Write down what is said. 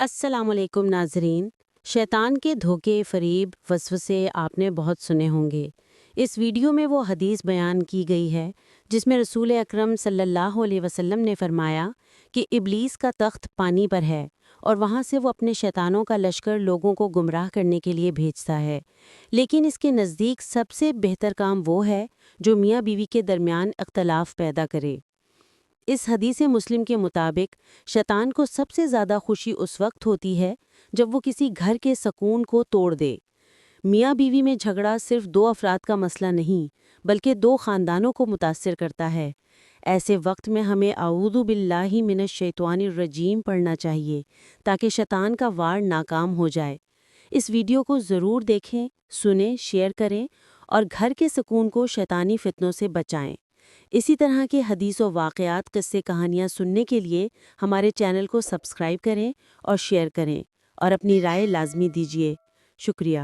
السلام علیکم ناظرین۔ شیطان کے دھوکے، فریب، وسوسے آپ نے بہت سنے ہوں گے۔ اس ویڈیو میں وہ حدیث بیان کی گئی ہے جس میں رسول اکرم صلی اللہ علیہ وسلم نے فرمایا کہ ابلیس کا تخت پانی پر ہے اور وہاں سے وہ اپنے شیطانوں کا لشکر لوگوں کو گمراہ کرنے کے لیے بھیجتا ہے، لیکن اس کے نزدیک سب سے بہتر کام وہ ہے جو میاں بیوی کے درمیان اختلاف پیدا کرے۔ اس حدیث مسلم کے مطابق شیطان کو سب سے زیادہ خوشی اس وقت ہوتی ہے جب وہ کسی گھر کے سکون کو توڑ دے۔ میاں بیوی میں جھگڑا صرف دو افراد کا مسئلہ نہیں بلکہ دو خاندانوں کو متاثر کرتا ہے۔ ایسے وقت میں ہمیں اعوذ باللہ من الشیطان الرجیم پڑھنا چاہیے تاکہ شیطان کا وار ناکام ہو جائے۔ اس ویڈیو کو ضرور دیکھیں، سنیں، شیئر کریں اور گھر کے سکون کو شیطانی فتنوں سے بچائیں۔ اسی طرح کے حدیث و واقعات، قصے، کہانیاں سننے کے لیے ہمارے چینل کو سبسکرائب کریں اور شیئر کریں اور اپنی رائے لازمی دیجیے۔ شکریہ۔